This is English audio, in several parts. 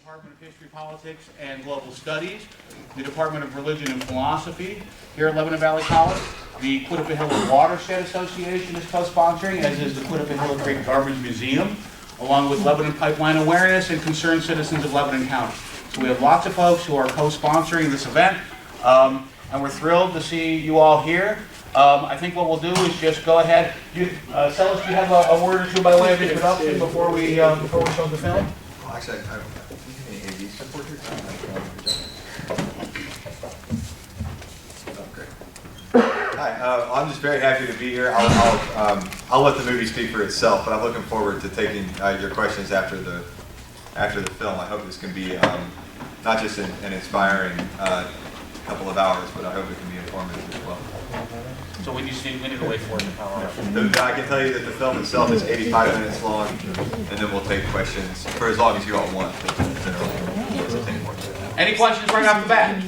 Department of History, Politics, and Global Studies, the Department of Religion and Philosophy here at Lebanon Valley College. The Quinnipiac Watershed Association is co-sponsoring, as is the Quinnipiac Creek Garbage Museum, along with Lebanon Pipeline Awareness and concerned citizens of Lebanon County. So we have lots of folks who are co-sponsoring this event, and we're thrilled to see you all here. I think what we'll do is just go ahead. Sellus, do you have a word or two by way of introduction before we show the film? Well, actually, I don't have any AV support here. Oh, great. Hi, I'm just very happy to be here. I'll let the movie speak for itself, but I'm looking forward to taking your questions after the film. I hope this can be not just an inspiring couple of hours, but I hope it can be informative as well. So we need to wait for it to power up. I can tell you that the film itself is 85 minutes long, and then we'll take questions for as long as you all want. Any questions right off the bat?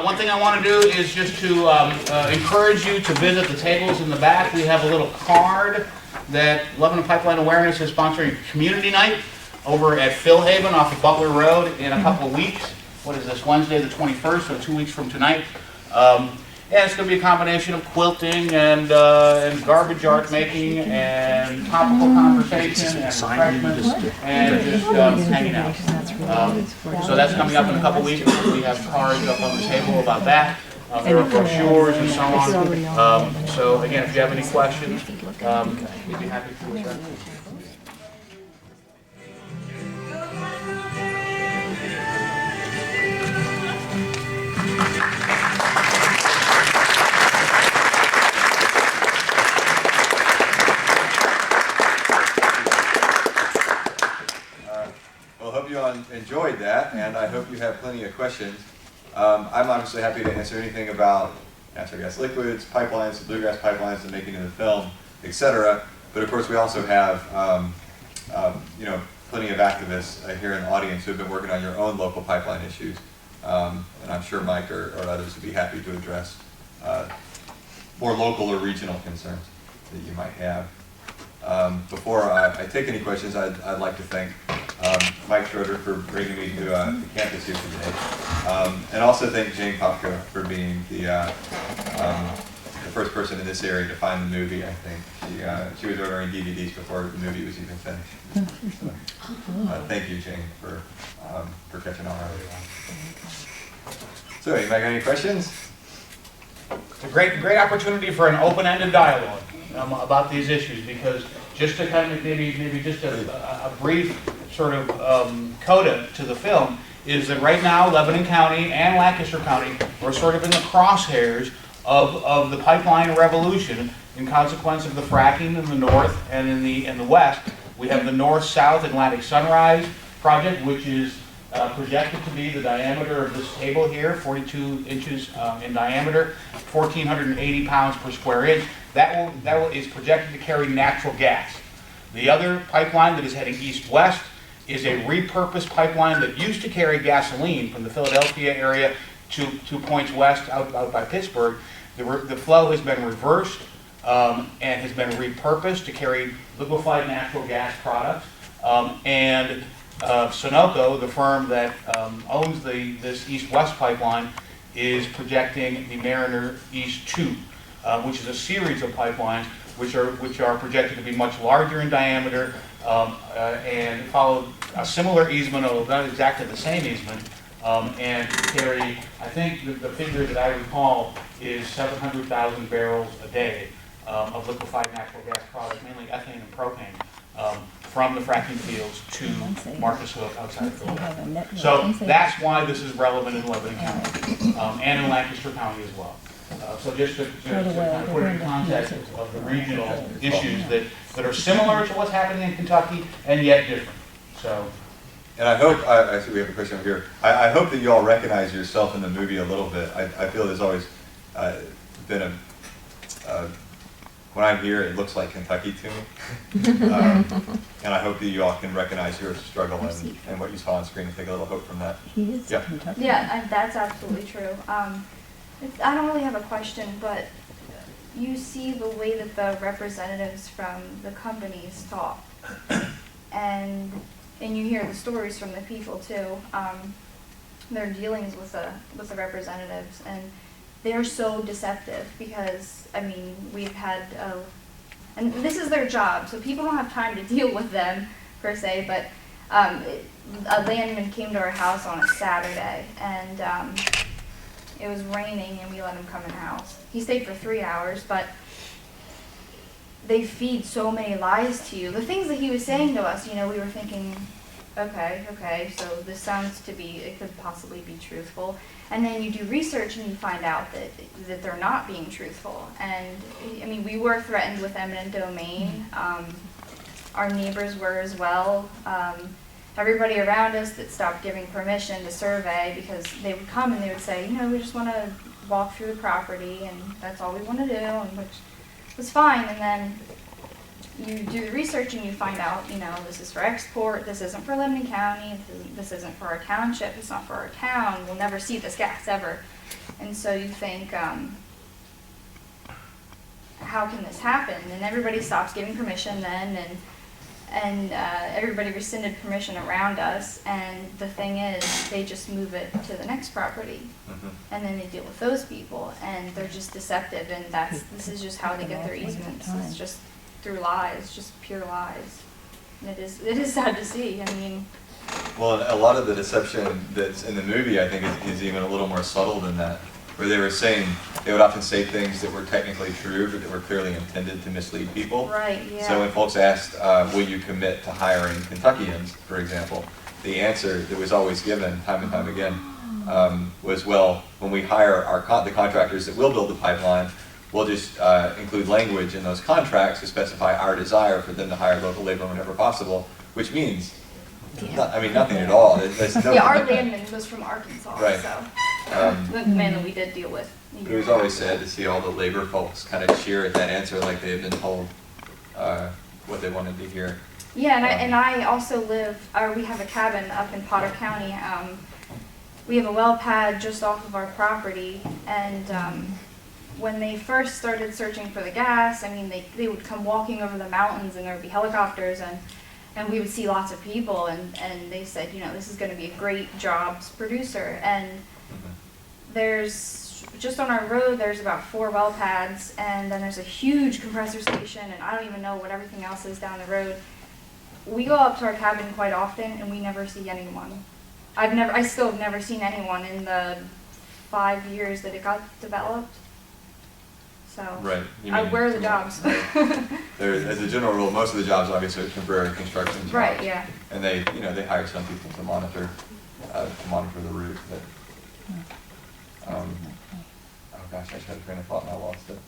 One thing I want to do is just to encourage you to visit the tables in the back. We have a little card that Lebanon Pipeline Awareness is sponsoring community night over at Phil Haven off of Butler Road in a couple of weeks. What is this, Wednesday the 21st, so 2 weeks from tonight. Yeah, it's going to be a combination of quilting and garbage art making and topical conversation and refreshments and just hanging out. So that's coming up in a couple weeks. We have cards up on the table about that. There are brochures and so on. So again, if you have any questions, we'd be happy to address them. Enjoyed that, and I hope you have plenty of questions. I'm obviously happy to answer anything about natural gas liquids, pipelines, the Bluegrass Pipelines, the making of the film, etc. But of course, we also have plenty of activists here in the audience who have been working on your own local pipeline issues, and I'm sure Mike or others would be happy to address more local or regional concerns that you might have. Before I take any questions, I'd like to thank Mike Schroeder for bringing me to the campus here today, and also thank Jane Popko for being the first person in this area to find the movie. I think she was ordering DVDs before the movie was even finished. So, thank you, Jane, for catching on early on. So, anybody got any questions? It's a great opportunity for an open-ended dialogue about these issues, because just to kind of maybe just a brief sort of coda to the film is that right now Lebanon County and Lancaster County are sort of in the crosshairs of the pipeline revolution in consequence of the fracking in the north and in the west. We have the north-south Atlantic Sunrise project, which is projected to be the diameter of this table here, 42 inches in diameter, 1,480 pounds per square inch. That is projected to carry natural gas. The other pipeline that is heading east-west is a repurposed pipeline that used to carry gasoline from the Philadelphia area to points west out by Pittsburgh. The flow has been reversed and has been repurposed to carry liquefied natural gas products. And Sunoco, the firm that owns this east-west pipeline, is projecting the Mariner East 2, which is a series of pipelines which are projected to be much larger in diameter and follow a similar easement, although not exactly the same easement, and carry, I think the figure that I recall is 700,000 barrels a day of liquefied natural gas products, mainly ethane and propane, from the fracking fields to Marcus Hook outside of Philadelphia. So that's why this is relevant in Lebanon County and in Lancaster County as well. So just to kind of put it in context of the regional issues that are similar to what's happening in Kentucky and yet different. So. And I hope, actually we have a question over here. I hope that you all recognize yourself in the movie a little bit. I feel there's always been when I'm here, it looks like Kentucky to me. And I hope that you all can recognize your struggle and what you saw on screen and take a little hope from that. Yeah, that's absolutely true. I don't really have a question, but you see the way that the representatives from the companies talk. And and you hear the stories from the people too, their dealings with the representatives, and they're so deceptive because, I mean, we've had, and this is their job, so people don't have time to deal with them per se, but a landman came to our house on a Saturday, and it was raining, and we let him come in the house. He stayed for 3 hours, but they feed so many lies to you. The things that he was saying to us, you know, we were thinking, okay, so this sounds to be, it could possibly be truthful. And then you do research and you find out that they're not being truthful. And I mean, we were threatened with eminent domain. Our neighbors were as well. Everybody around us that stopped giving permission to survey, because they would come and they would say, you know, we just want to walk through the property and that's all we want to do, and which was fine. And then you do the research and you find out, you know, this is for export, this isn't for Lebanon County, this isn't for our township, it's not for our town, we'll never see this gas ever. And so you think, how can this happen? And everybody stops giving permission then, and everybody rescinded permission around us, and the thing is, they just move it to the next property, and then they deal with those people, and they're just deceptive, and this is just how they get their easements. It's just through lies, just pure lies. And it is sad to see. I mean, well, a lot of the deception that's in the movie, I think, is even a little more subtle than that, where they were saying, they would often say things that were technically true, but that were clearly intended to mislead people. right, yeah. So when folks asked, will you commit to hiring Kentuckians, for example, the answer that was always given time and time again was, well, when we hire the contractors that will build the pipeline, we'll just include language in those contracts to specify our desire for them to hire local labor whenever possible, which means, nothing at all. There's no Our landman was from Arkansas, right. So the man that we did deal with. It was always sad to see all the labor folks kind of cheer at that answer like they had been told what they wanted to hear. Yeah, and I also we have a cabin up in Potter County. We have a well pad just off of our property, and when they first started searching for the gas, I mean, they would come walking over the mountains, and there would be helicopters, and we would see lots of people, and they said, you know, this is going to be a great jobs producer. And there's, just on our road, there's about 4 well pads, and then there's a huge compressor station, and I don't even know what everything else is down the road. We go up to our cabin quite often, and we never see anyone. I still have never seen anyone in the 5 years that it got developed. So, right. where are the jobs? As a general rule, most of the jobs obviously are temporary construction jobs. Right, yeah. And they hire some people to monitor the route. But, oh gosh, I just had a train of thought and I lost it.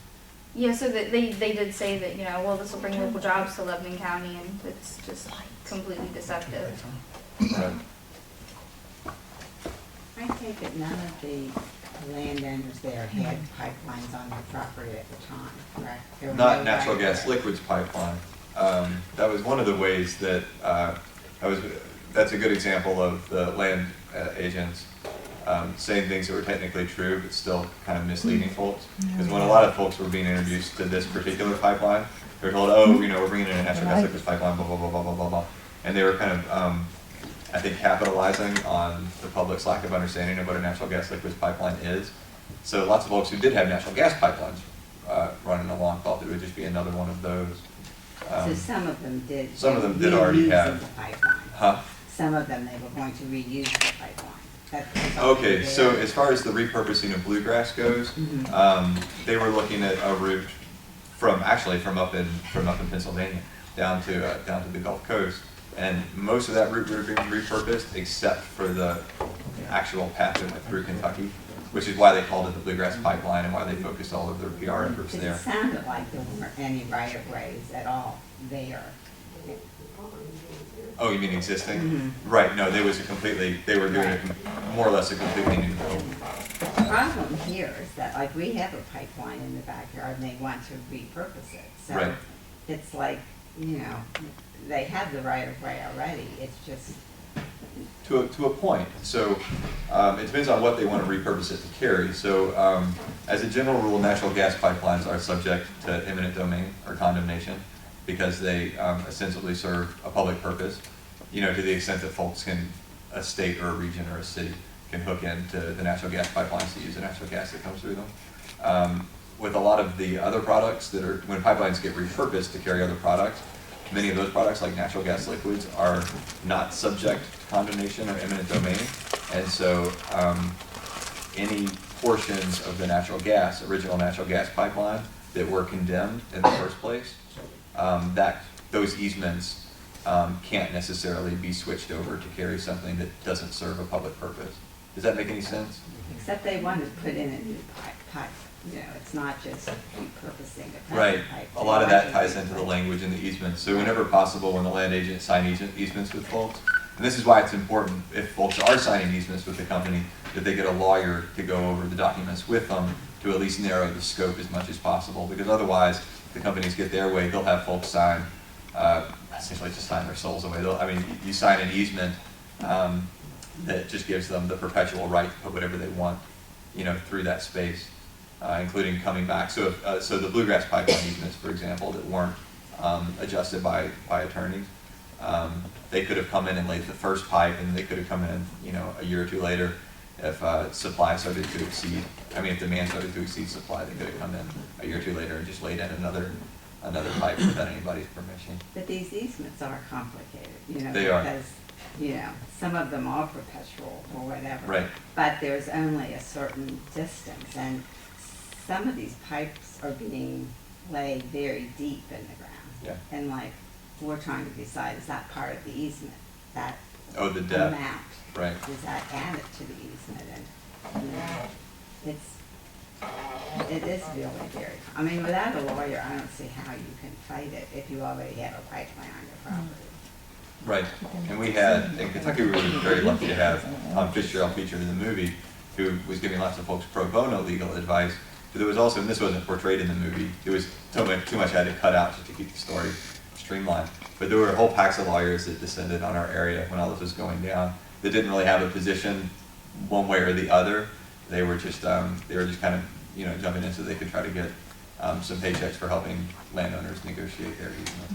Yeah, so that they did say that, you know, well, this will bring local jobs to Lebanon County, and it's just completely deceptive. Right. I take it none of the landowners there had pipelines on their property at the time, correct? There were Not no natural gas right-of-way. liquids pipeline. That was one of the ways that, that's a good example of the land agents saying things that were technically true, but still kind of misleading folks. Because when a lot of folks were being introduced to this particular pipeline, they were told, oh, you know, we're bringing in a natural gas liquids pipeline, blah, blah, blah, blah, blah, blah, blah. And they were kind of, I think, capitalizing on the public's lack of understanding of what a natural gas liquids pipeline is. So lots of folks who did have natural gas pipelines running along thought that it would just be another one of those. So some of them did. Some of them they did already reused have. the pipeline. Huh? Some of them, they were going to reuse the pipeline. That was Okay, already so there. as far as the repurposing of Bluegrass goes, they were looking at a route from up in Pennsylvania down to the Gulf Coast, and most of that route would have been repurposed except for the actual path that went through Kentucky, which is why they called it the Bluegrass Pipeline and why they focused all of their PR efforts Because there. it sounded like there weren't any right-of-ways at all there. Oh, you mean existing? Right. No, they were doing Right. more or less a completely new build. The problem here is that, like, we have a pipeline in the backyard and they want to repurpose it. So Right. it's like, you know, they have the right-of-way already. It's just, To a point. So it depends on what they want to repurpose it to carry. So as a general rule, natural gas pipelines are subject to eminent domain or condemnation because they ostensibly serve a public purpose. you know, to the extent that folks can, a state or a region or a city can hook into the natural gas pipelines to use the natural gas that comes through them. With a lot of the other products that are, when pipelines get repurposed to carry other products, many of those products, like natural gas liquids, are not subject to condemnation or eminent domain. And so any portions of the original natural gas pipeline that were condemned in the first place, those easements can't necessarily be switched over to carry something that doesn't serve a public purpose. Does that make any sense? Except they want to put in a new pipe. You know, it's not just repurposing the Right. present pipe. A lot of that ties into the language in the easements. So whenever possible, when the land agent sign easements with folks, and this is why it's important if folks are signing easements with the company, that they get a lawyer to go over the documents with them to at least narrow the scope as much as possible. Because otherwise, if the companies get their way, they'll have folks sign, essentially just sign their souls away. You sign an easement that just gives them the perpetual right to put whatever they want, you know, through that space. Including coming back. So the Bluegrass Pipeline easements, for example, that weren't adjusted by attorneys, they could have come in and laid the first pipe, and they could have come in, you know, a year or two later if supply started to exceed. If demand started to exceed supply, they could have come in a year or two later and just laid in another pipe without anybody's permission. But these easements are complicated, you know, They are. because, you know, some of them are perpetual or whatever. Right. But there's only a certain distance, and some of these pipes are being laid very deep in the ground. Yeah. And like, we're trying to decide, is that part of the easement? That Oh, the depth. amount? Right. Is that added to the easement? And, you know, it is really very, without a lawyer, I don't see how you can fight it if you already have a pipeline on your property. Right, and we had, in Kentucky, we were very lucky to have Tom Fitzgerald featured in the movie, who was giving lots of folks pro bono legal advice. But there was also, and this wasn't portrayed in the movie, there was too much I had to cut out just to keep the story streamlined. But there were whole packs of lawyers that descended on our area when all this was going down that didn't really have a position one way or the other. They were just kind of, you know, jumping in so they could try to get some paychecks for helping landowners negotiate their easements.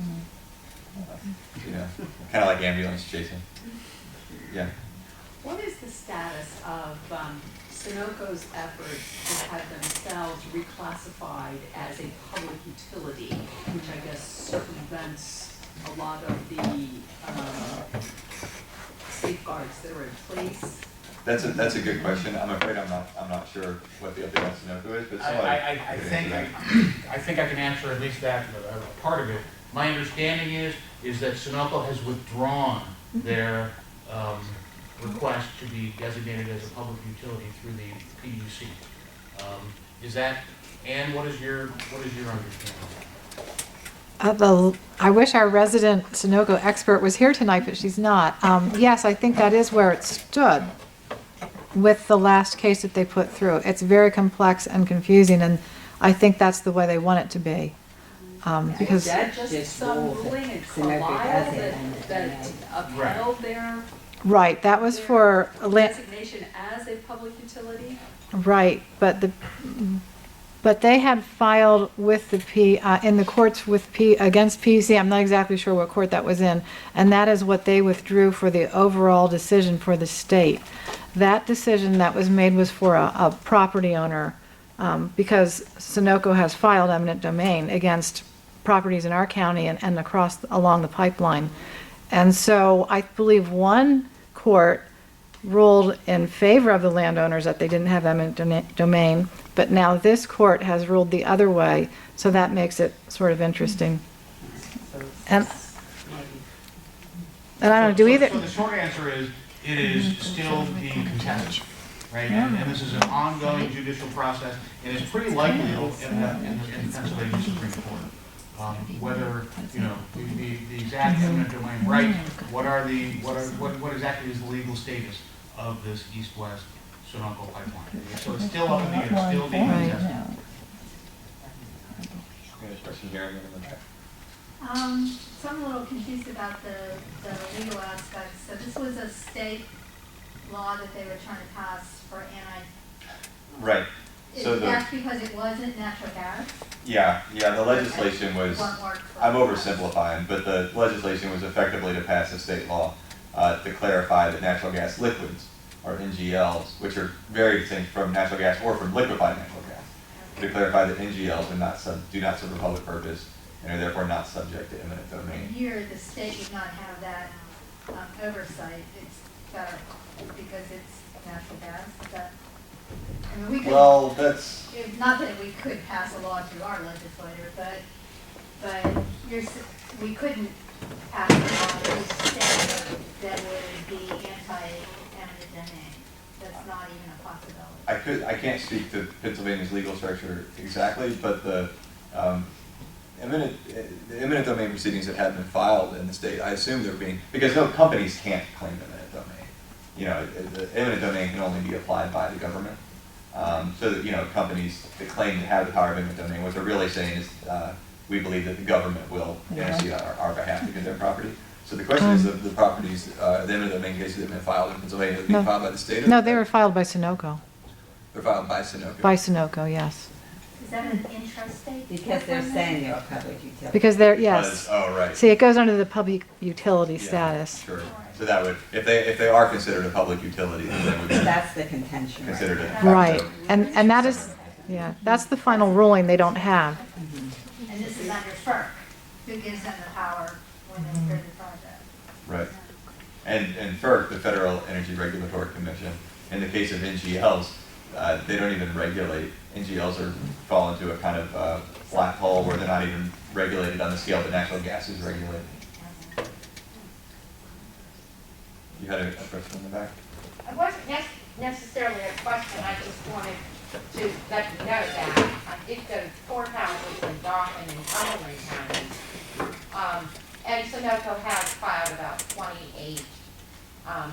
You know, kind of like ambulance chasing. Yeah. What is the status of Sunoco's efforts to have themselves reclassified as a public utility, which I guess circumvents a lot of the safeguards that are in place? That's a good question. I'm afraid I'm not sure what the update on Sunoco is, but somebody I think I can answer at least that part of it. My understanding is that Sunoco has withdrawn their request to be designated as a public utility through the PUC. Is that, Ann, what is your understanding? I wish our resident Sunoco expert was here tonight, but she's not. Yes, I think that is where it stood with the last case that they put through. It's very complex and confusing, and I think that's the way they want it to be. Because That's Just some rules ruling in Sunoco Carlisle does it, that upheld their right, that was for designation as a public utility? right, but they had filed with the in the courts with against PUC. I'm not exactly sure what court that was in, and that is what they withdrew for the overall decision for the state. That decision that was made was for a property owner, because Sunoco has filed eminent domain against properties in our county and along the pipeline. And so I believe one court ruled in favor of the landowners that they didn't have eminent domain, but now this court has ruled the other way, so that makes it sort of interesting. And I don't know, do either... So the short answer is, it is still being contested, right? And this is an ongoing judicial process, and it's pretty likely it'll end up in the Pennsylvania Supreme Court. Whether, you know, the exact eminent domain right, what exactly is the legal status of this east-west Sunoco pipeline? So it's still up in the air, it's still being contested. Question here, and then in the back. So I'm a little confused about the legal aspects. So this was a state law that they were trying to pass for Right. So that's because it wasn't natural gas? Yeah, the legislation was, One word for- I'm oversimplifying, but the legislation was effectively to pass a state law to clarify that natural gas liquids, or NGLs, which are very distinct from natural gas or from liquefied natural gas, to clarify that NGLs do not serve a public purpose and are therefore not subject to eminent And domain. here, the state would not have that oversight. It's federal because it's natural gas. Is that, I mean, we could, Well, that's, not that we could pass a law through our legislator, but we couldn't pass a law through the state that would be anti-eminent domain. That's not even a possibility. I can't speak to Pennsylvania's legal structure exactly, but the eminent domain proceedings that have been filed in the state, I assume they're being, because no companies can't claim eminent domain. You know, the eminent domain can only be applied by the government. So that, you know, companies that claim to have the power of eminent domain, what they're really saying is, we believe that the government will intercede on our behalf because they're property. So the question is, the properties, the eminent domain cases that have been filed in Pennsylvania, are being No. filed by the state? No, they were filed by Sunoco. They're filed by Sunoco. By Sunoco, yes. Is that an intrastate? Because they're pipeline? saying they're a public utility. Because they're, Because- yes. Oh, right. See, it goes under the public utility Yeah, status. Sure. So that would, if they are considered a public utility, then they would be That's the contention. right considered a. now. Right, and that is, yeah, that's the final ruling they don't have. And this is under FERC, who gives them the power when they approve the project. Right. And FERC, the Federal Energy Regulatory Commission, in the case of NGLs, they don't even regulate. NGLs fall into a kind of black hole where they're not even regulated on the scale that natural gas is regulated. You had a question in the back? It wasn't necessarily a question, I just wanted to let you know that I did go to courthouses in Dauphin and Cumberland counties. And Sunoco has filed about 28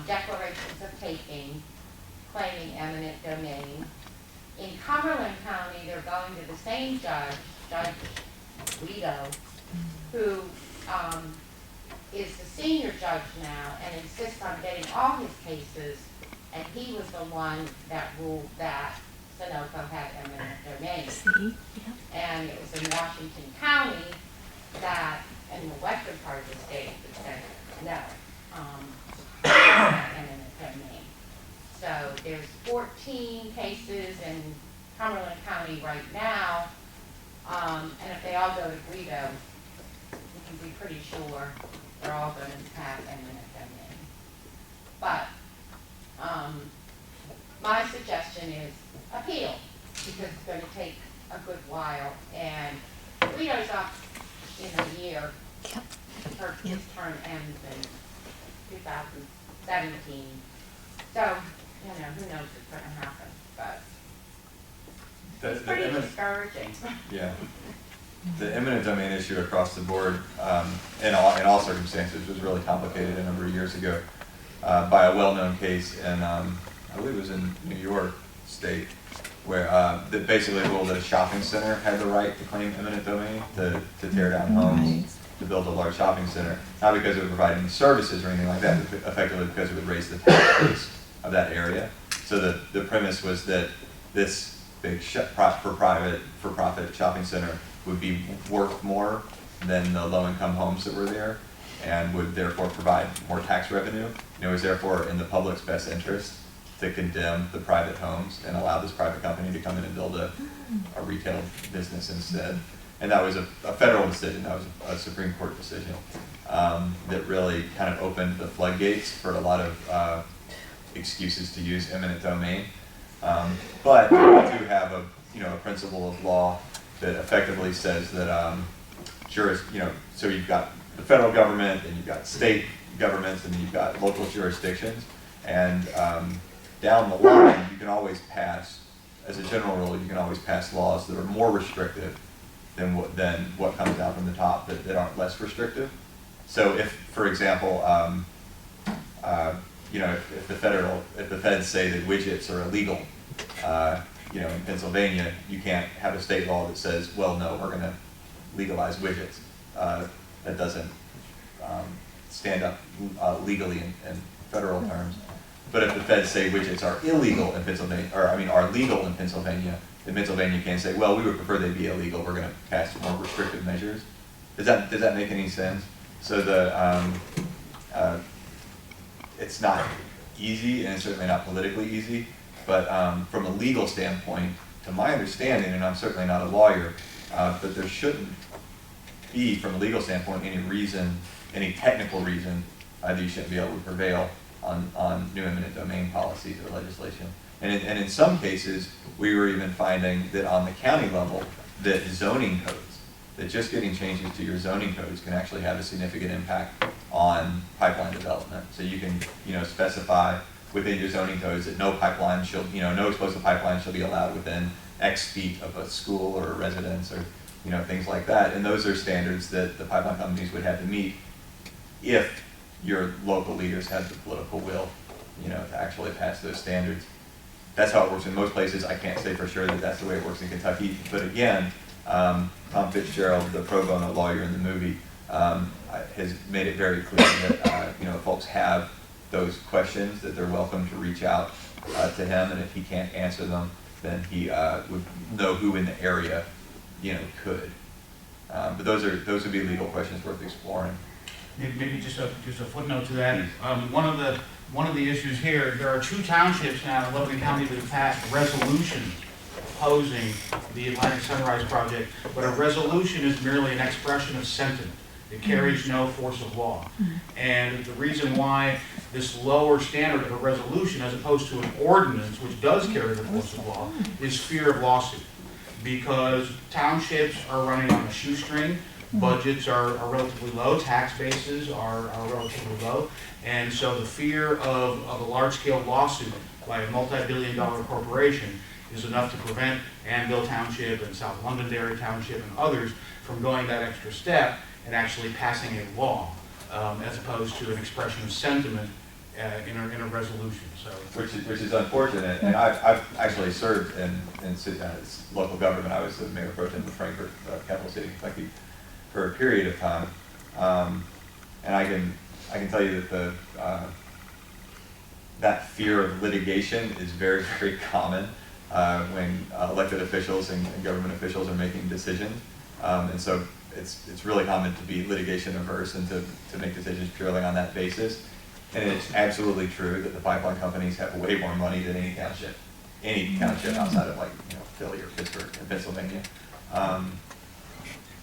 declarations of taking, claiming eminent domain. In Cumberland County, they're going to the same judge, Judge Guido, who is the senior judge now and insists on getting all his cases, and he was the one that ruled that Sunoco had eminent domain. And it was in Washington County that, in the western part of the state, that said no, not eminent domain. So there's 14 cases in Cumberland County right now, and if they all go to Guido, we can be pretty sure they're all going to have eminent domain. But my suggestion is appeal, because it's going to take a good while, and Guido's up in a year. His term ends in 2017. So, you know, who knows what's going to happen, but it's pretty discouraging. Yeah. The eminent domain issue across the board, in all circumstances, was really complicated a number of years ago by a well-known case in, I believe it was in New York State, where that basically ruled that a shopping center had the right to claim eminent domain to tear down homes, to build a large shopping center, not because it would provide any services or anything like that, but effectively because it would raise the tax base of that area. So the premise was that this big for-profit shopping center would be worth more than the low-income homes that were there, and would therefore provide more tax revenue. And it was therefore in the public's best interest to condemn the private homes and allow this private company to come in and build a retail business instead. And that was a federal decision, that was a Supreme Court decision that really kind of opened the floodgates for a lot of excuses to use eminent domain. But we do have a principle of law that effectively says that so you've got the federal government and you've got state governments and you've got local jurisdictions, and down the line you can always pass, as a general rule, you can always pass laws that are more restrictive than what comes down from the top that aren't less restrictive. So if, for example, if the feds say that widgets are illegal, in Pennsylvania, you can't have a state law that says, well, no, we're going to legalize widgets. That doesn't stand up legally in federal terms. But if the feds say widgets are illegal in Pennsylvania, are legal in Pennsylvania, then Pennsylvania can say, well, we would prefer they be illegal. We're going to pass more restrictive measures. Does that make any sense? So it's not easy, and it's certainly not politically easy, but from a legal standpoint, to my understanding, and I'm certainly not a lawyer, but there shouldn't be, from a legal standpoint, any reason, any technical reason that you shouldn't be able to prevail on new eminent domain policies or legislation. And in some cases, we were even finding that on the county level, that zoning codes, that just getting changes to your zoning codes can actually have a significant impact on pipeline development. So you can, specify within your zoning codes that no pipeline shall, no explosive pipeline shall be allowed within X feet of a school or a residence, or things like that. And those are standards that the pipeline companies would have to meet if your local leaders have the political will, to actually pass those standards. That's how it works in most places. I can't say for sure that that's the way it works in Kentucky. But again, Tom Fitzgerald, the pro bono lawyer in the movie, has made it very clear that folks have those questions, that they're welcome to reach out to him, and if he can't answer them, then he would know who in the area could. But those would be legal questions worth exploring. Maybe just a footnote to that. One of the issues here, there are 2 townships now in Lebanon County that have passed resolutions opposing the Atlantic Sunrise Project, but a resolution is merely an expression of sentiment. It carries no force of law. And the reason why this lower standard of a resolution, as opposed to an ordinance, which does carry the force of law, is fear of lawsuit. Because townships are running on a shoestring, budgets are relatively low, tax bases are relatively low, and so the fear of a large-scale lawsuit by a multi-billion-dollar corporation is enough to prevent Annville Township and South Londonderry Township and others from going that extra step and actually passing a law, as opposed to an expression of sentiment in a resolution. So, which is unfortunate, and I've actually served in local government. I was the mayor pro tem of Frankfort, capital city of Kentucky, for a period of time, and I can tell you that that fear of litigation is very, very common when elected officials and government officials are making decisions, and so it's really common to be litigation averse and to make decisions purely on that basis. And it's absolutely true that the pipeline companies have way more money than any township outside of Philly or Pittsburgh in Pennsylvania.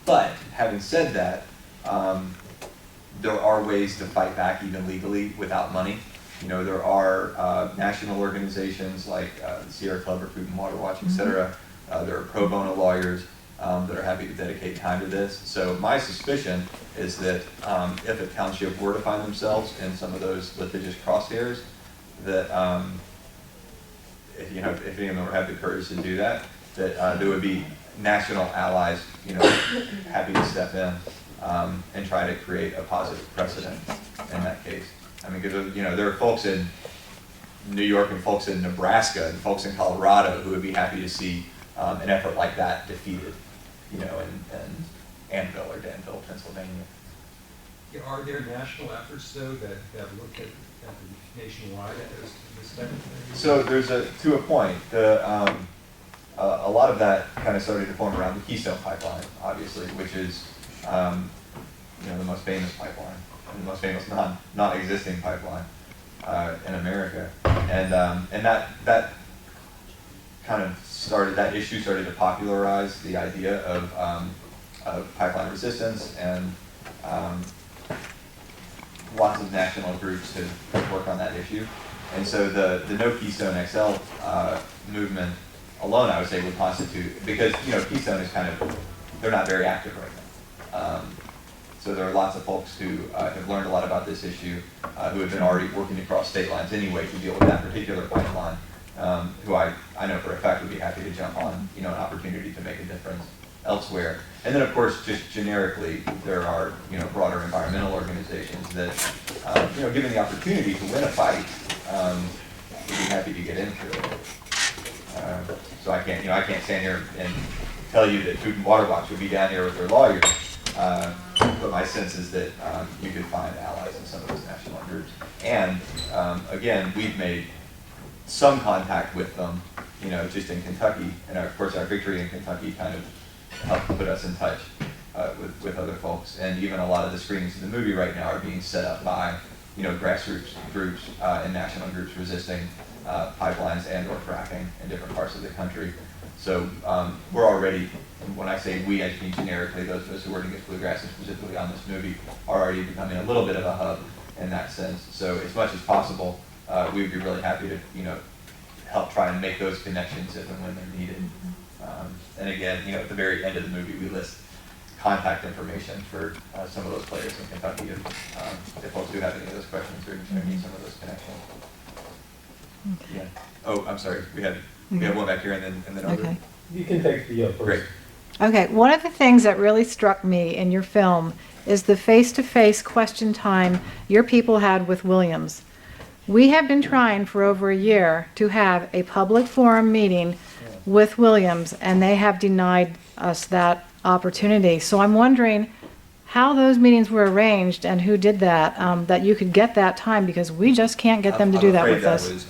But having said that, there are ways to fight back even legally without money. There are national organizations like the Sierra Club or Food and Water Watch, etc. There are pro bono lawyers that are happy to dedicate time to this. So my suspicion is that if a township were to find themselves in some of those litigious crosshairs, that if any of them have the courage to do that, that there would be national allies, happy to step in and try to create a positive precedent in that case. I mean, because there are folks in New York and folks in Nebraska and folks in Colorado who would be happy to see an effort like that defeated, in Annville or Danville, Pennsylvania. Yeah, are there national efforts though that look at the nationwide at this type of thing? So there's to a point, a lot of that kind of started to form around the Keystone Pipeline, obviously, which is the most famous pipeline, and the most famous non-existing pipeline in America, and that kind of that issue started to popularize the idea of pipeline resistance, and lots of national groups have worked on that issue. And so the No Keystone XL movement alone, I would say, would constitute, because Keystone is they're not very active right now. So there are lots of folks who have learned a lot about this issue, who have been already working across state lines anyway to deal with that particular pipeline, who I know for a fact would be happy to jump on an opportunity to make a difference elsewhere. And then of course, just generically, there are broader environmental organizations that, given the opportunity to win a fight, would be happy to get into it. So I can't stand here and tell you that Food and Water Watch would be down here with their lawyers, but my sense is that you could find allies in some of those national groups. And again, we've made some contact with them, just in Kentucky, and of course our victory in Kentucky kind of helped put us in touch with other folks. And even a lot of the screenings of the movie right now are being set up by grassroots groups and national groups resisting pipelines and or fracking in different parts of the country. So we're already, when I say we, I mean generically, those of us who work against bluegrass and specifically on this movie are already becoming a little bit of a hub in that sense. So as much as possible, we would be really happy to, help try and make those connections if and when they're needed. And again, at the very end of the movie, we list contact information for some of those players in Kentucky if folks do have any of those questions or need some of those connections. Okay. Yeah. Oh, I'm sorry. We have one back here and then over. Okay. You can take the first. Great. Okay, one of the things that really struck me in your film is the face-to-face question time your people had with Williams. We have been trying for over a year to have a public forum meeting with Williams, and they have denied us that opportunity. So I'm wondering how those meetings were arranged and who did that, that you could get that time, because we just can't get them to do that with us.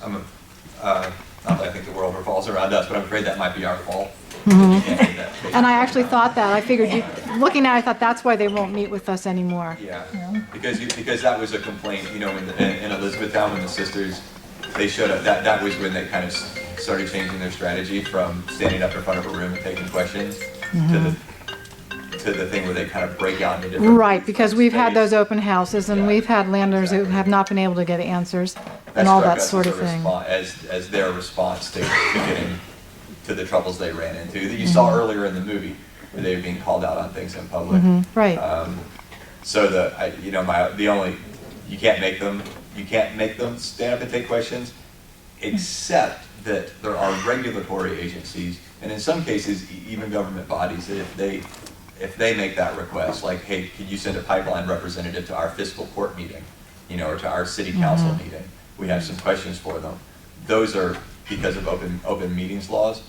Not that I think the world revolves around us, but I'm afraid that might be our fault. And I actually thought that. I figured, looking at it, I thought that's why they won't meet with us anymore. Yeah, because that was a complaint, in Elizabethtown when the sisters, they showed up, that was when they kind of started changing their strategy from standing up in front of a room and taking questions to the thing where they kind of break out into different. Right, because we've had states. those open houses and Yeah, we've had landowners who have not been able to get answers and all that sort of thing. As their response to getting to the troubles they ran into that you saw earlier in the movie, where they were being called out on things in public. Right. So you can't make them stand up and take questions, except that there are regulatory agencies, and in some cases even government bodies, that if they make that request, like, hey, could you send a pipeline representative to our fiscal court meeting, or to our city council meeting? We have some questions for them. Those are, because of open meetings laws,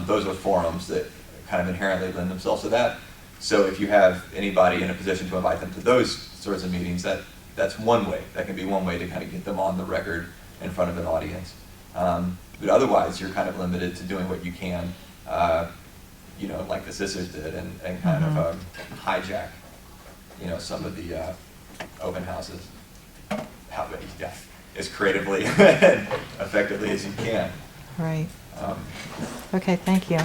those are forums that kind of inherently lend themselves to that. So if you have anybody in a position to invite them to those sorts of meetings, that's one way. That can be one way to kind of get them on the record in front of an audience. But otherwise, you're kind of limited to doing what you can, like the sisters did, and kind of hijack, some of the open houses. As creatively and effectively as you can. Right. Okay, thank you.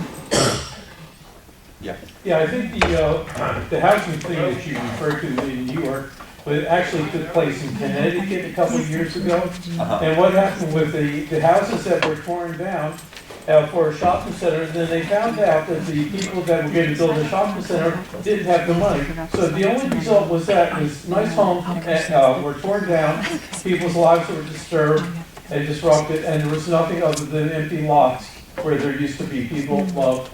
Yeah. Yeah, I think the housing thing that you referred to in New York, but it actually took place in Connecticut a couple of years ago. And what happened with the houses that were torn down for a shopping center, and then they found out that the people that were going to build the shopping center didn't have the money. So the only result was that this nice homes were torn down, people's lives were disturbed and disrupted, and there was nothing other than empty lots where there used to be people, love,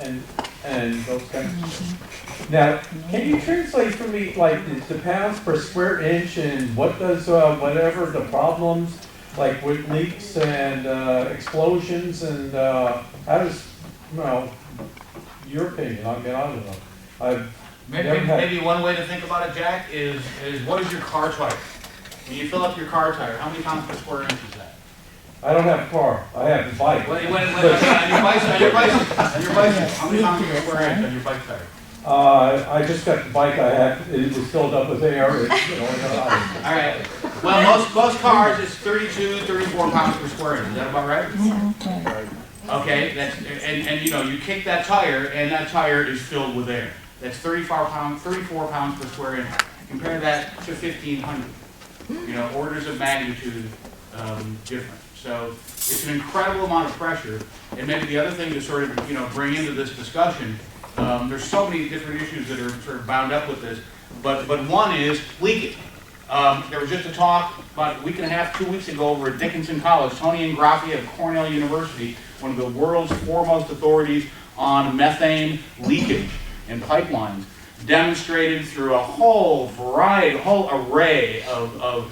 and those kinds of things. Now, can you translate for me, like, the pounds per square inch and what does, whatever the problems, like with leaks and explosions, and how does, your opinion, I don't know. Maybe one way to think about it, Jack, is what is your car tire? When you fill up your car tire, how many pounds per square inch is that? I don't have a car, I have a bike. On your bicycle, how many pounds per square inch on your bike tire? I just got the bike I had, it was filled up with air, All right. Well, most cars is 32, 34 pounds per square inch. Is that about right? Okay. And you kick that tire, and that tire is filled with air. That's 34 pounds per square inch. Compare that to 1,500. Orders of magnitude different. So it's an incredible amount of pressure. And maybe the other thing to sort of bring into this discussion. There's so many different issues that are sort of bound up with this, but one is leakage. There was just a talk about a week and a half, 2 weeks ago over at Dickinson College. Tony Ingraffi of Cornell University, one of the world's foremost authorities on methane leakage in pipelines, demonstrated through a whole array of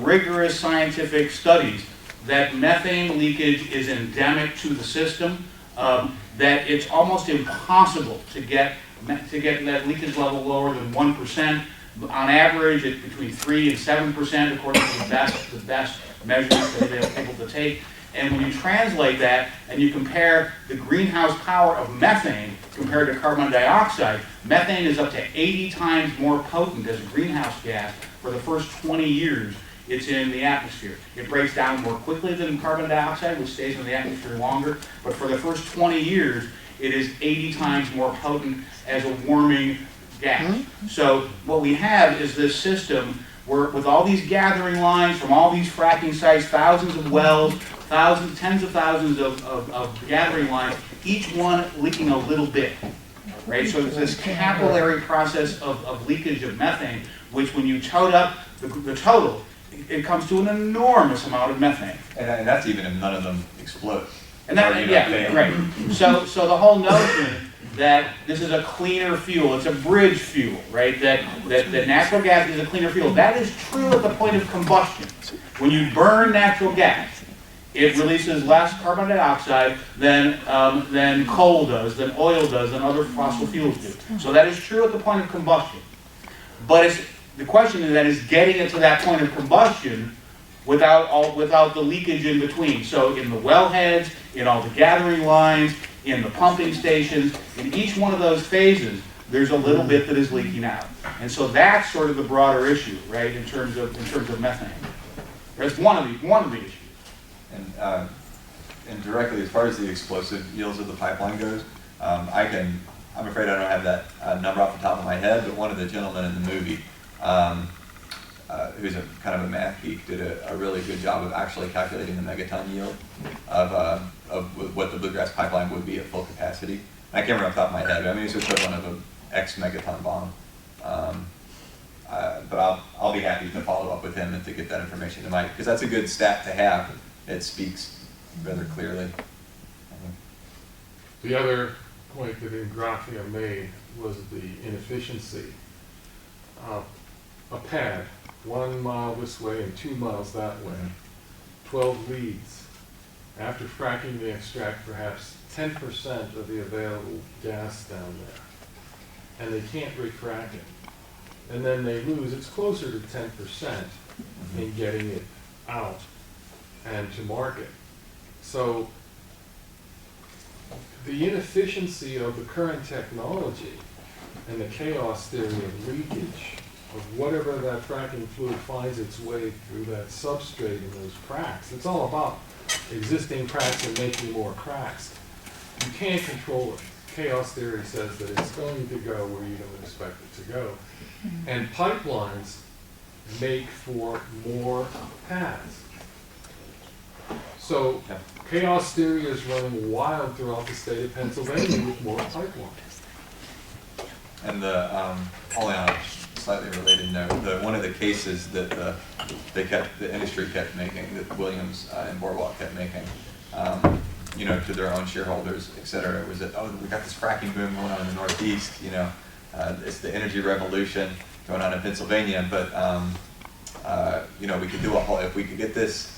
rigorous scientific studies that methane leakage is endemic to the system. That it's almost impossible to get that leakage level lower than 1%. On average, it's between 3 and 7%, according to the best measurements that they're able to take. And when you translate that and you compare the greenhouse power of methane compared to carbon dioxide, methane is up to 80 times more potent as a greenhouse gas for the first 20 years it's in the atmosphere. It breaks down more quickly than carbon dioxide, which stays in the atmosphere longer, but for the first 20 years, it is 80 times more potent as a warming gas. So what we have is this system where, with all these gathering lines from all these fracking sites, thousands of wells, tens of thousands of gathering lines, each one leaking a little bit, right? So it's this capillary process of leakage of methane, which when you total up the total, it comes to an enormous amount of methane. And that's even if none of them explode. And that, Or, you know, yeah, right. So the whole notion that this is a cleaner fuel, it's a bridge fuel, right? That natural gas is a cleaner fuel. That is true at the point of combustion. When you burn natural gas, it releases less carbon dioxide than coal does, than oil does, than other fossil fuels do. So that is true at the point of combustion. But the question is getting it to that point of combustion without the leakage in between. So in the wellheads, in all the gathering lines, in the pumping stations, in each one of those phases, there's a little bit that is leaking out. And so that's sort of the broader issue, right, in terms of methane. That's one of the issues. And directly, as far as the explosive yields of the pipeline goes, I'm afraid I don't have that number off the top of my head, but one of the gentlemen in the movie, who's a kind of a math geek, did a really good job of actually calculating the megaton yield of what the Bluegrass Pipeline would be at full capacity. I can't remember off the top of my head, but I mean it's equivalent of an X megaton bomb. But I'll be happy to follow up with him and to get that information to Mike, because that's a good stat to have. It speaks rather clearly. The other point that Ingraffia made was the inefficiency. A pad, 1 mile this way and 2 miles that way, 12 leads. After fracking, they extract perhaps 10% of the available gas down there, and they can't refrac it. And then they lose, it's closer to 10% in getting it out and to market. So the inefficiency of the current technology and the chaos theory of leakage of whatever that fracking fluid finds its way through that substrate in those cracks. It's all about existing cracks and making more cracks. You can't control it. Chaos theory says that it's going to go where you don't expect it to go. And pipelines make for more paths. So chaos theory is running wild throughout the state of Pennsylvania with more pipelines. And only on a slightly related note, one of the cases that the industry kept making, that Williams and Boardwalk kept making, to their own shareholders, et cetera, was that, we got this fracking boom going on in the Northeast, it's the energy revolution going on in Pennsylvania, but we could do if we could get this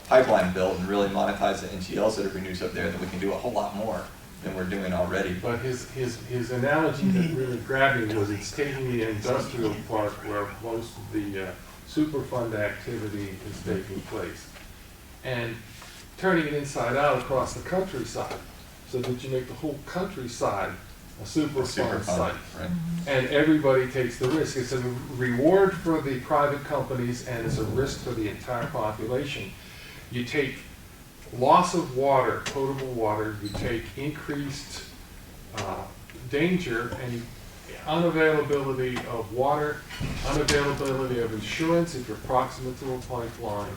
pipeline built and really monetize the NGLs that are produced up there, then we can do a whole lot more than we're doing already. But his analogy that really grabbed me was it's taking the industrial park where most of the Superfund activity is taking place and turning it inside out across the countryside so that you make the whole countryside a Superfund site. Right. And everybody takes the risk. It's a reward for the private companies and it's a risk for the entire population. You take loss of water, potable water, you take increased danger and unavailability of water, unavailability of insurance if you're proximate to a pipeline,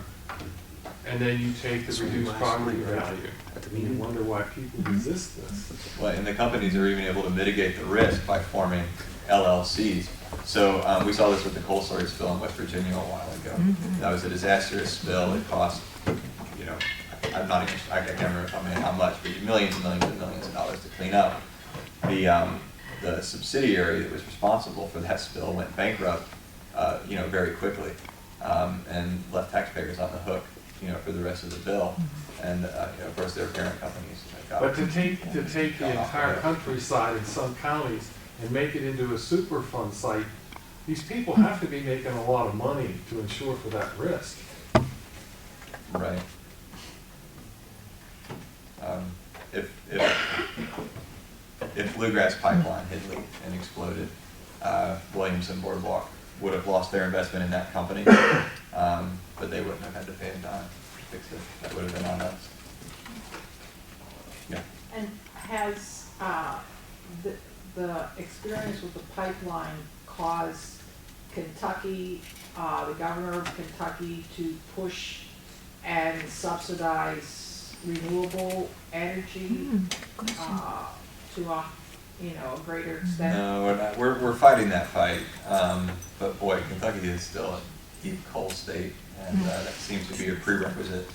and then you take the reduced property value. And you wonder why people resist this. Well, and the companies are even able to mitigate the risk by forming LLCs. So we saw this with the coal storage spill in West Virginia a while ago. That was a disastrous spill. It cost, I can't remember how much, but millions and millions and millions of dollars to clean up. The subsidiary that was responsible for that spill went bankrupt, very quickly, and left taxpayers on the hook, for the rest of the bill. And of course, their parent companies. But to take the entire countryside in some counties and make it into a Superfund site, these people have to be making a lot of money to insure for that risk. Right. If Bluegrass Pipeline had leaked and exploded, Williams and Boardwalk would have lost their investment in that company. but they wouldn't have had to pay a dime to fix it. That would have been on us. Yeah. And has the experience with the pipeline caused Kentucky, the governor of Kentucky, to push and subsidize renewable energy to a a greater extent? No, we're not. We're fighting that fight. But boy, Kentucky is still a deep coal state, and that seems to be a prerequisite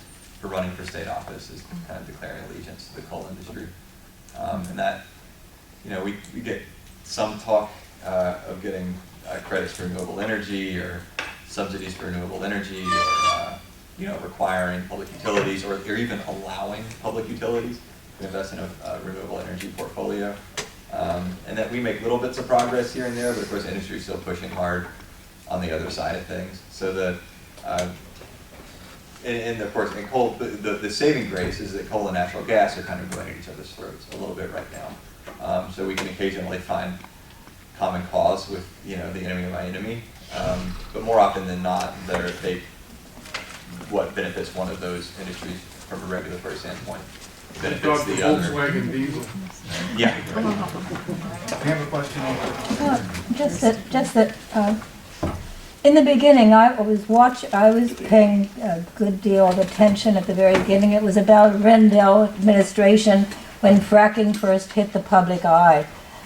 for running for state office, is kind of declaring allegiance to the coal industry. And that, we get some talk of getting credits for renewable energy or subsidies for renewable energy, or requiring public utilities, or even allowing public utilities to invest in a renewable energy portfolio. And that we make little bits of progress here and there, but of course the industry is still pushing hard on the other side of things. So the and of course, in coal, the saving grace is that coal and natural gas are kind of going at each other's throats a little bit right now. So we can occasionally find common cause with the enemy of my enemy, but more often than not, what benefits one of those industries from a regulatory standpoint benefits the other. Volkswagen diesel. Yeah. We have a question over. Just that, in the beginning, I was paying a good deal of attention at the very beginning. It was about Rendell administration when fracking first hit the public eye.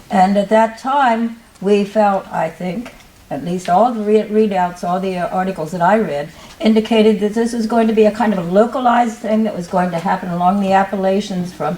And at that time, we felt, I think, at least all the readouts, all the articles that I read, indicated that this was going to be a kind of a localized thing that was going to happen along the Appalachians from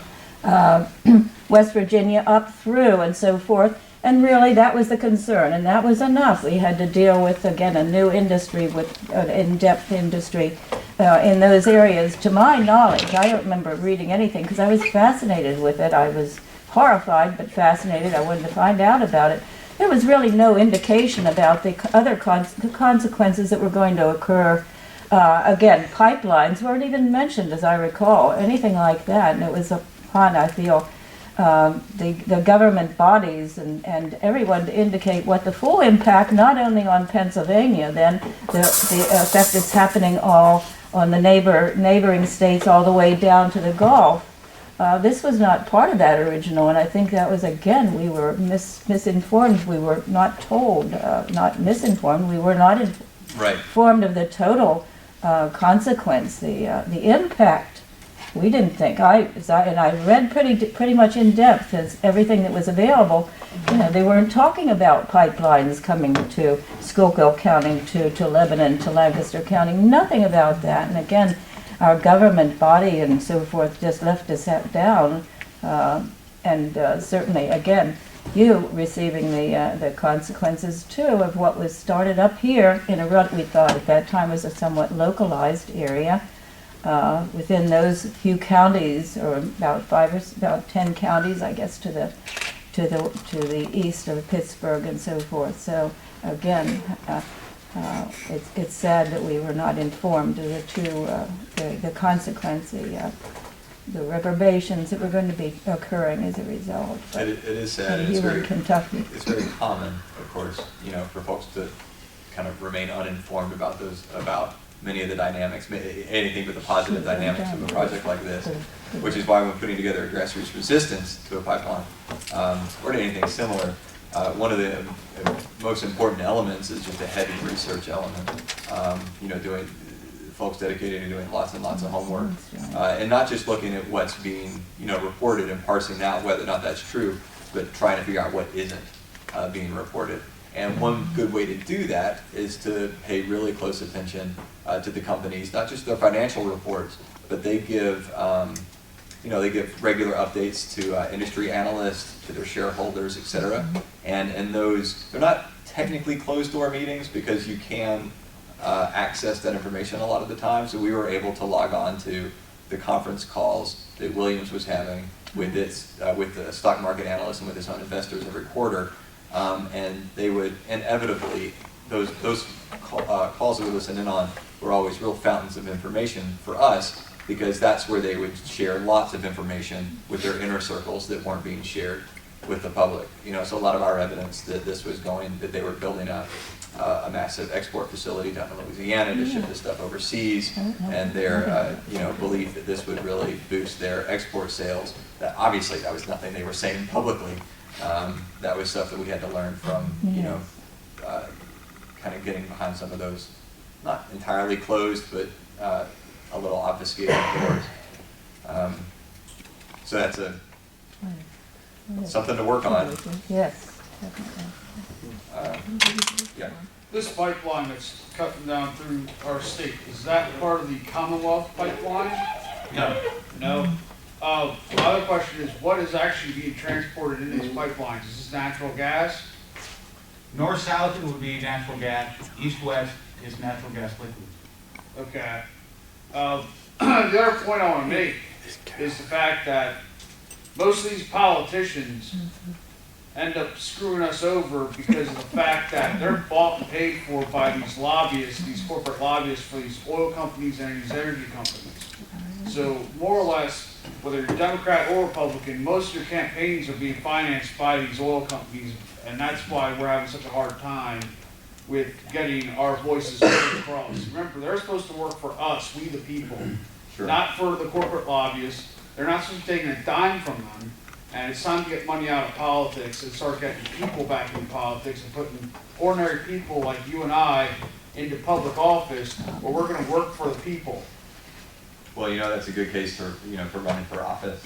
West Virginia up through and so forth. And really that was the concern, and that was enough. We had to deal with, again, a new industry, with an in-depth industry in those areas. To my knowledge, I don't remember reading anything because I was fascinated with it. I was horrified but fascinated. I wanted to find out about it. There was really no indication about the other consequences that were going to occur. Again, pipelines weren't even mentioned, as I recall, anything like that. And it was upon, I feel, the government bodies and everyone to indicate what the full impact, not only on Pennsylvania, then the effect that's happening all on the neighboring states all the way down to the Gulf. This was not part of that original, and I think that was, again, we were misinformed. We were not told, not misinformed. We were not informed of the total consequence, the impact. We didn't think. And I read pretty much in depth as everything that was available. They weren't talking about pipelines coming to Schuylkill County, to Lebanon, to Lancaster County. Nothing about that. And again, our government body and so forth just left us down, and certainly, again, you receiving the consequences too of what was started up here in what we thought at that time was a somewhat localized area within those few counties, or about 10 counties, I guess, to the east of Pittsburgh and so forth. So again. It's sad that we were not informed of the consequence, the reverberations that were going to be occurring as a result. It is sad. Here in Kentucky. It's very common, of course, for folks to kind of remain uninformed about many of the dynamics, anything but the positive dynamics of a project like this, which is why when putting together a grassroots resistance to a pipeline, or to anything similar, one of the most important elements is just a heavy research element. Doing folks dedicated to doing lots and lots of homework, and not just looking at what's being reported and parsing out whether or not that's true, but trying to figure out what isn't being reported. And one good way to do that is to pay really close attention to the companies, not just their financial reports, but they give they give regular updates to industry analysts, to their shareholders, et cetera. And those, they're not technically closed-door meetings because you can access that information a lot of the time. So we were able to log on to the conference calls that Williams was having with the stock market analysts and with his own investors every quarter. And they would inevitably, those calls that we listened in on were always real fountains of information for us, because that's where they would share lots of information with their inner circles that weren't being shared with the public. So a lot of our evidence that this was that they were building a a massive export facility down in Louisiana to ship this stuff overseas, and their belief that this would really boost their export sales. That obviously that was nothing they were saying publicly. That was stuff that we had to learn from, kind of getting behind some of those, not entirely closed, but a little obfuscated doors. So that's something to work on. Yes, definitely. Yeah. This pipeline that's cutting down through our state, is that part of the Commonwealth pipeline? No. My other question is, what is actually being transported in these pipelines? Is this natural gas? North-south, it would be natural gas. East-west is natural gas liquid. Okay. The other point I want to make is the fact that most of these politicians end up screwing us over because of the fact that they're bought and paid for by these lobbyists, these corporate lobbyists for these oil companies and these energy companies. So more or less, whether you're Democrat or Republican, most of your campaigns are being financed by these oil companies, and that's why we're having such a hard time with getting our voices heard across. Remember, they're supposed to work for us, we the people, not for the corporate lobbyists. They're not supposed to be taking a dime from them, and it's time to get money out of politics and start getting people back in politics and putting ordinary people like you and I into public office where we're going to work for the people. Well, that's a good case for running for office.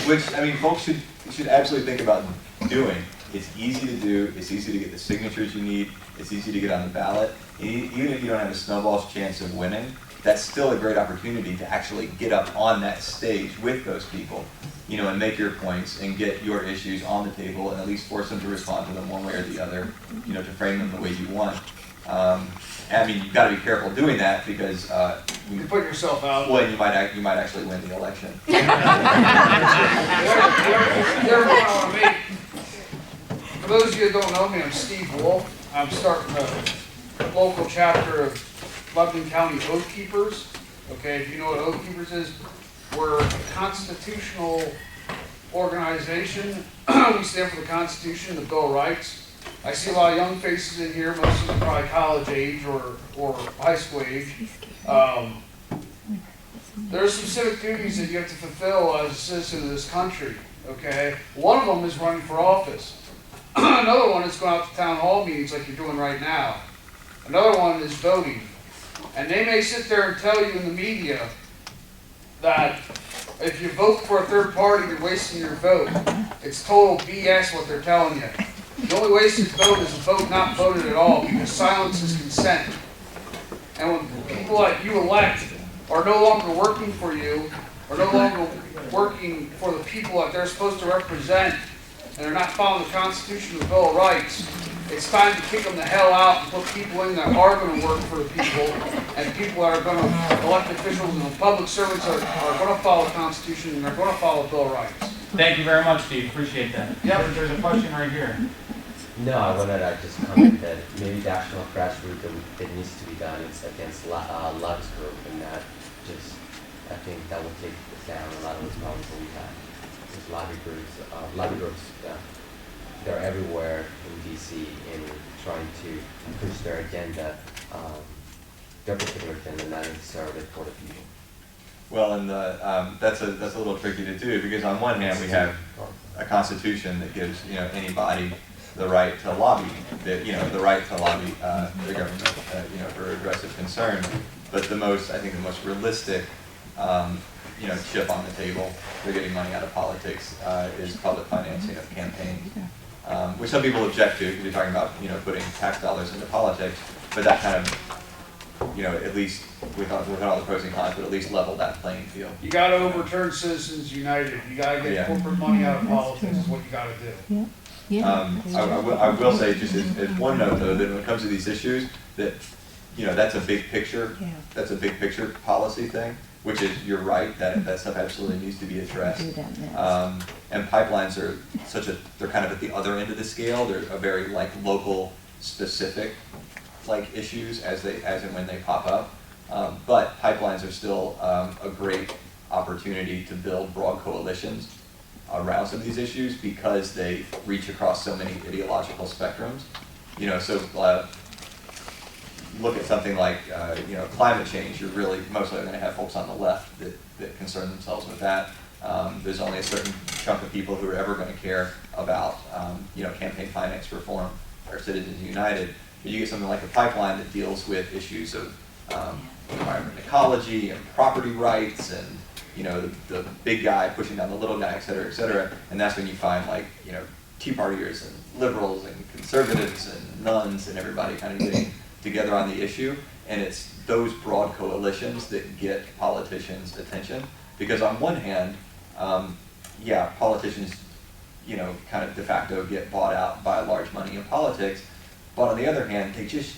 Which, I mean, folks should absolutely think about doing. It's easy to do. It's easy to get the signatures you need. It's easy to get on the ballot. Even if you don't have a snowball's chance of winning, that's still a great opportunity to actually get up on that stage with those people, and make your points and get your issues on the table and at least force them to respond to them one way or the other, to frame them the way you want. I mean, you've got to be careful doing that because you put yourself out. Well, you might actually win the election. The other point I want to make, for those of you that don't know me, I'm Steve Wolf. I'm starting a local chapter of Lebanon County Oath Keepers. Okay, if you know what Oath Keepers is, we're a constitutional organization. We stand for the Constitution, the Bill of Rights. I see a lot of young faces in here, most of them probably college age or high school age. There are some civic duties that you have to fulfill as a citizen of this country, okay? One of them is running for office. Another one is going out to town hall meetings like you're doing right now. Another one is voting. And they may sit there and tell you in the media that if you vote for a third party, you're wasting your vote. It's total BS what they're telling you. The only wasted vote is a vote not voted at all, because silence is consent. And when people like you elect are no longer working for you, or no longer working for the people that they're supposed to represent, and they're not following the Constitution and the Bill of Rights, it's time to kick them the hell out and put people in that are going to work for the people, and people that are going to, elected officials and the public servants are going to follow the Constitution and they're going to follow the Bill of Rights. Thank you very much, Steve. Appreciate that. Yep, there's a question right here. No, I wanted to just comment that maybe the actual grassroots that needs to be done is against lobbyist group, and that I think that would take down a lot of those problems that we have. Because lobby groups, they're everywhere in DC in trying to push their agenda, their particular agenda, not necessarily for the people. Well, and that's a little tricky to do, because on one hand we have a constitution that gives anybody the right to lobby, the right to lobby the government, for aggressive concerns. But I think the most realistic, chip on the table for getting money out of politics is public financing of campaigns, which some people object to because you're talking about putting tax dollars into politics. But that kind of at least with all the pros and cons, would at least level that playing field. You got to overturn Citizens United. You got to get corporate money out of politics. Is what you got to do. I will say, just as one note though, that when it comes to these issues, that that's a big picture. That's a big picture policy thing, which is, you're right, that stuff absolutely needs to be addressed. And pipelines are they're kind of at the other end of the scale. They're a very local specific issues as and when they pop up. But pipelines are still a great opportunity to build broad coalitions around some of these issues, because they reach across so many ideological spectrums. So look at something like, climate change. You're really mostly going to have folks on the left that concern themselves with that. There's only a certain chunk of people who are ever going to care about, campaign finance reform or Citizens United. But you get something like a pipeline that deals with issues of environment and ecology and property rights and, the big guy pushing down the little guy, et cetera, and that's when you find Tea Partiers and liberals and conservatives and nuns and everybody kind of getting together on the issue, and it's those broad coalitions that get politicians' attention. Because on one hand, politicians, kind of de facto get bought out by large money in politics, but on the other hand, they just,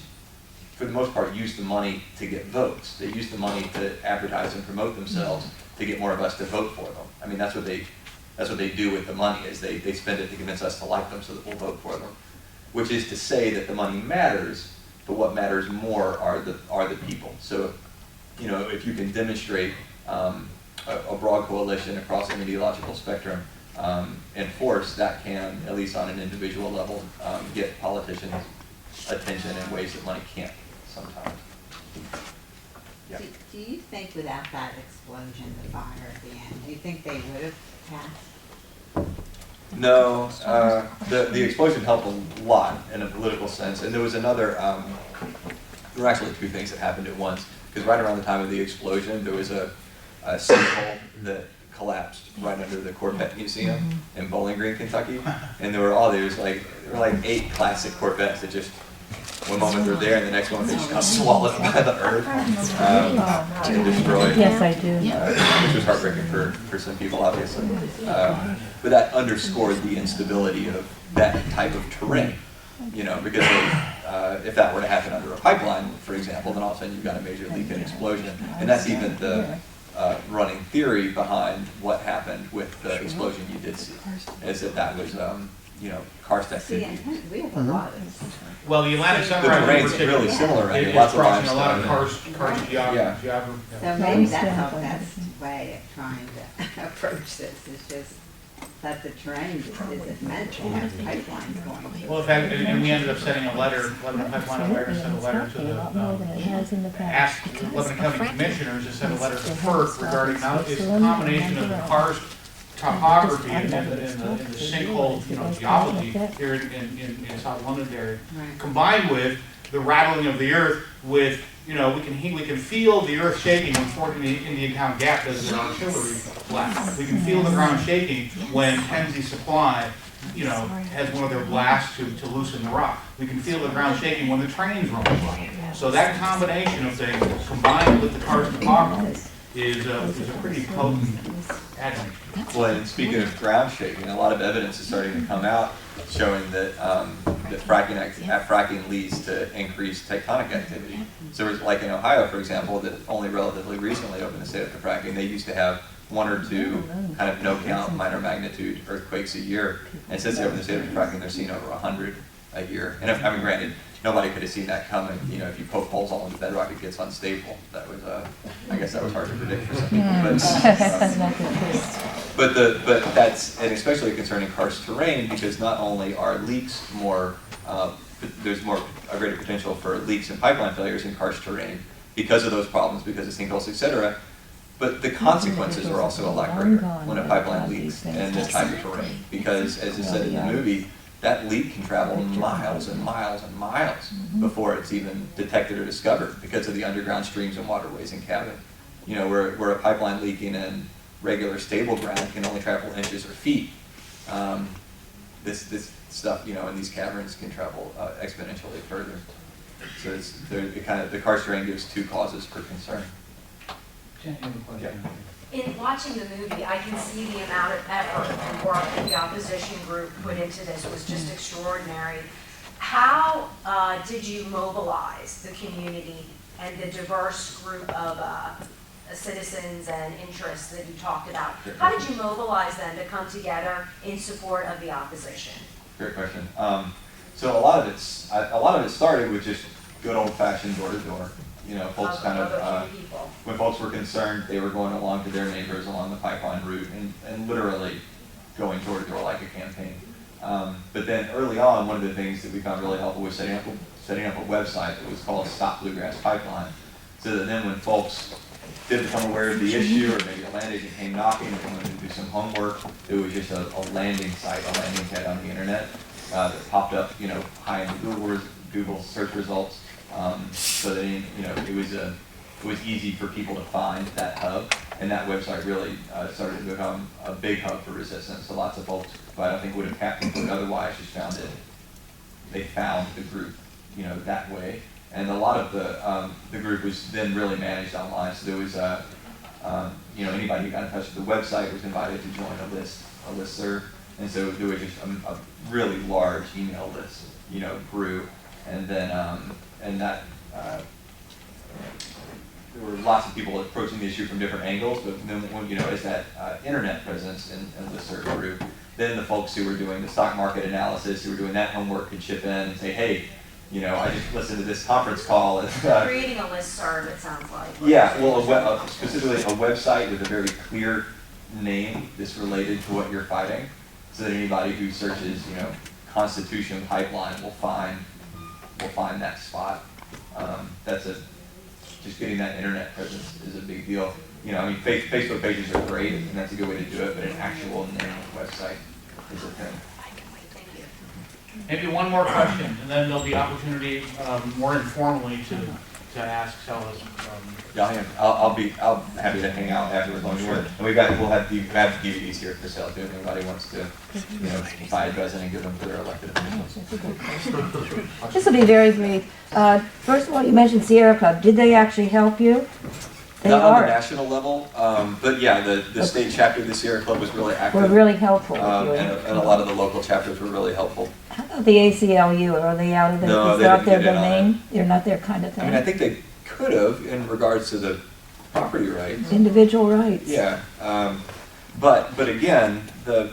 for the most part, use the money to get votes. They use the money to advertise and promote themselves to get more of us to vote for them. I mean, that's what they do with the money, is they spend it to convince us to like them so that we'll vote for them. Which is to say that the money matters, but what matters more are the people. So, if you can demonstrate a broad coalition across an ideological spectrum and force, that can, at least on an individual level, get politicians' attention in ways that money can't sometimes. Yeah. Do you think without that explosion, the fire at the end, do you think they would have passed? No, the explosion helped a lot in a political sense, and there was another, there were actually two things that happened at once, because right around the time of the explosion, there was a sinkhole that collapsed right under the Corvette Museum in Bowling Green, Kentucky, and there were 8 classic Corvettes that just, one moment they're there, and the next moment they just got swallowed by the earth and destroyed. Yes, I do. Which was heartbreaking for some people, obviously. But that underscored the instability of that type of terrain. Because if that were to happen under a pipeline, for example, then all of a sudden you've got a major leak and explosion. And that's even the running theory behind what happened with the explosion you did see, is that was karst activity. We have a lot of. Well, the Atlantic The Sunrise terrain's River really similar, is lots of crossing a lot of limestone. karst geography. So maybe that's our best way of trying to approach this, is just that the terrain just isn't meant to have pipelines going through. Well, in fact, and we ended up sending a letter, Lebanon Pipeline Awareness sent a letter to asked Lebanon County Commissioners to send a letter to FERC regarding now it's a combination of the karst topography and the sinkhole, geology here in South Londonderry, combined with the rattling of the earth with, we can feel the earth shaking when Fort Indian Town Gap does their artillery blast. We can feel the ground shaking when Kenzie Supply, has one of their blasts to loosen the rock. We can feel the ground shaking when the trains run by. So that combination of things, combined with the karst topography, is a pretty potent adjunct. Well, and speaking of ground shaking, a lot of evidence is starting to come out showing that fracking leads to increased tectonic activity. So, like in Ohio, for example, that only relatively recently opened the state up to fracking, they used to have 1 or 2 kind of no-count minor magnitude earthquakes a year, and since they opened the state up to fracking, they're seeing over 100 a year. And granted, nobody could have seen that coming. If you poke holes all in the bedrock, it gets unstable. That was, I guess that was hard to predict for some people. But that's, and especially concerning karst terrain, because not only are leaks more, there's a greater potential for leaks and pipeline failures in karst terrain because of those problems, because of sinkholes, etc. But the consequences are also a lot greater when a pipeline leaks in this type of terrain, because as it said in the movie, that leak can travel miles and miles and miles before it's even detected or discovered because of the underground streams and waterways and cabin. Where a pipeline leaking in regular stable ground can only travel inches or feet. This stuff, in these caverns can travel exponentially further. So the karst terrain gives 2 causes for concern. Jen, you have a question? In watching the movie, I can see the amount of effort and work that the opposition group put into this was just extraordinary. How did you mobilize the community and the diverse group of citizens and interests that you talked about? How did you mobilize them to come together in support of the opposition? Great question. So a lot of it started with just good old-fashioned door-to-door. Folks when folks were concerned, they were going along to their neighbors along the pipeline route and literally going door to door like a campaign. But then early on, one of the things that we found really helpful was setting up a website that was called Stop Bluegrass Pipeline. So that then when folks did become aware of the issue, or maybe a land agent came knocking and wanted to do some homework, it was just a landing site, a landing pad on the internet that popped up, high in the Google search results. So that it was easy for people to find that hub, and that website really started to become a big hub for resistance. So lots of folks who I don't think would have tapped into it otherwise just found it. They found the group, that way. And a lot of the group was then really managed online. So there was, anybody who got in touch with the website was invited to join a listserv. And so there was just a really large email list, grew. And then, there were lots of people approaching the issue from different angles, but then, as that internet presence in the listserv grew, then the folks who were doing the stock market analysis, who were doing that homework, could chip in and say, hey, I just listened to this conference call. And, Creating a listserv, it sounds like. Yeah, well, specifically a website with a very clear name that's related to what you're fighting, so that anybody who searches, Constitution Pipeline will find that spot. Just getting that internet presence is a big deal. Facebook pages are great, and that's a good way to do it, but an actual name website is a thing. Maybe one more question, and then there'll be opportunity more informally to ask Sellus. Yeah, I'll be happy to hang out afterwards on your. And we'll have DVDs here for sale too. If anybody wants to, buy a dozen and give them to their elected officials. This will be very brief. First of all, you mentioned Sierra Club. Did they actually help you? Not on the national level, but yeah, the state chapter of the Sierra Club was really active. Were really helpful. And a lot of the local chapters were really helpful. How about the ACLU? Are they out of No, is they that didn't their get in on domain? They're not their kind of thing. I think they could have in regards to the property rights. Individual rights. Yeah, but again, the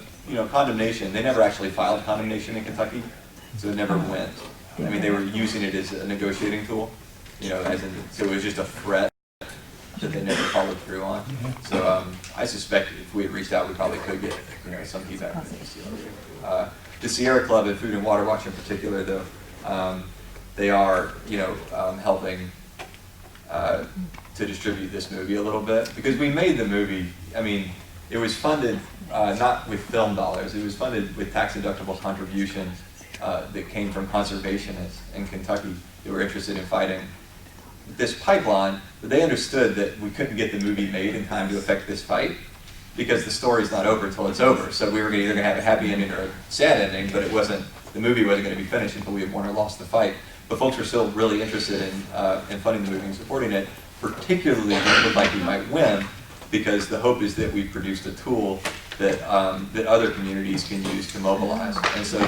condemnation. They never actually filed condemnation in Kentucky, so it never went. I mean, they were using it as a negotiating tool. So it was just a threat that they never followed through on. So I suspect if we had reached out, we probably could get some feedback from the ACLU. The Sierra Club and Food and Water Watch in particular, though, they are helping to distribute this movie a little bit, because we made the movie. I mean, it was funded not with film dollars. It was funded with tax-deductible contributions that came from conservationists in Kentucky that were interested in fighting this pipeline, but they understood that we couldn't get the movie made in time to affect this fight, because the story's not over until it's over. So we were either going to have a happy ending or a sad ending, but the movie wasn't going to be finished until we had won or lost the fight. But folks were still really interested in funding the movie and supporting it, particularly when it looked like we might win, because the hope is that we produced a tool that other communities can use to mobilize. And so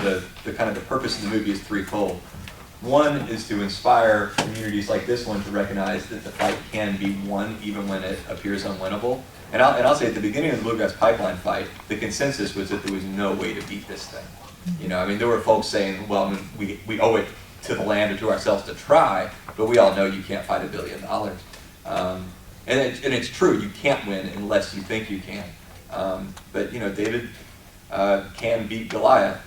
the kind of the purpose of the movie is threefold. One is to inspire communities like this one to recognize that the fight can be won even when it appears unwinnable. And I'll say at the beginning of the Bluegrass Pipeline fight, the consensus was that there was no way to beat this thing. There were folks saying, well, we owe it to the land or to ourselves to try, but we all know you can't fight $1 billion. And it's true, you can't win unless you think you can. But David can beat Goliath.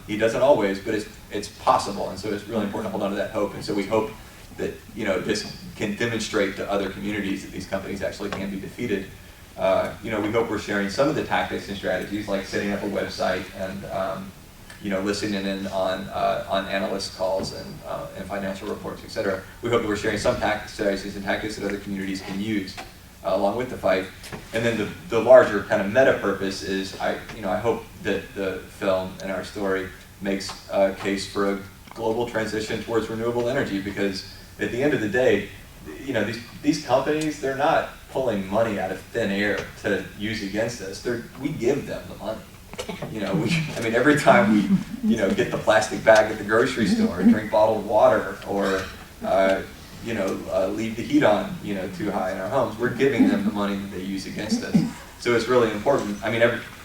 He doesn't always, but it's possible, and so it's really important to hold on to that hope. And so we hope that this can demonstrate to other communities that these companies actually can be defeated. We hope we're sharing some of the tactics and strategies, like setting up a website and listening in on analyst calls and financial reports, etc. We hope that we're sharing some strategies and tactics that other communities can use along with the fight. And then the larger kind of meta purpose is I hope that the film and our story makes a case for a global transition towards renewable energy, because at the end of the day, these companies, they're not pulling money out of thin air to use against us. We give them the money. Every time we get the plastic bag at the grocery store, drink bottled water, or leave the heat on too high in our homes, we're giving them the money that they use against us. So it's really important.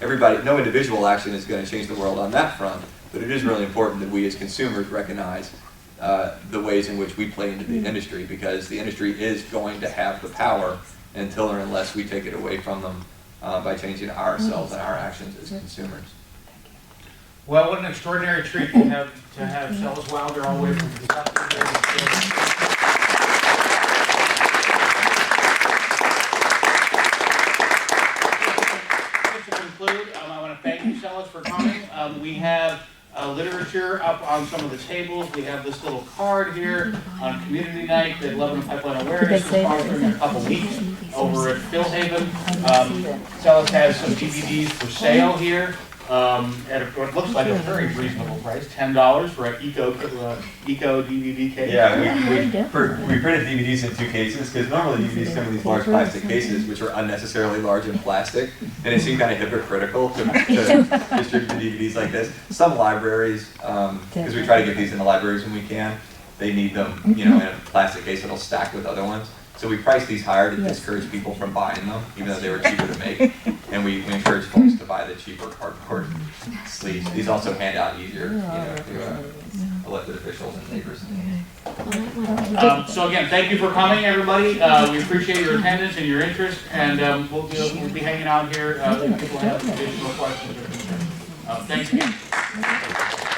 Everybody, no individual action is going to change the world on that front, but it is really important that we as consumers recognize the ways in which we play into the industry, because the industry is going to have the power until or unless we take it away from them by changing ourselves and our actions as consumers. Well, what an extraordinary treat to have Sellus Wilder all the way from Kentucky. Just to conclude, I want to thank you, Sellus, for coming. We have literature up on some of the tables. We have this little card here on Community Night that Lebanon Pipeline Awareness is sponsoring in a couple weeks over at Philhaven. Sellus has some DVDs for sale here at what looks like a very reasonable price, $10 for an eco DVD case. Yeah, we printed DVDs in 2 cases, because normally DVDs come in these large plastic cases, which are unnecessarily large in plastic, and it seemed kind of hypocritical to distribute the DVDs like this. Some libraries, because we try to get these in the libraries when we can, they need them, in a plastic case that'll stack with other ones. So we priced these higher to discourage people from buying them, even though they were cheaper to make. And we encourage folks to buy the cheaper cardboard sleeves. These also hand out easier, to elected officials and neighbors. So again, thank you for coming, everybody. We appreciate your attendance and your interest, and we'll be hanging out here if people have additional questions or concerns. Thank you.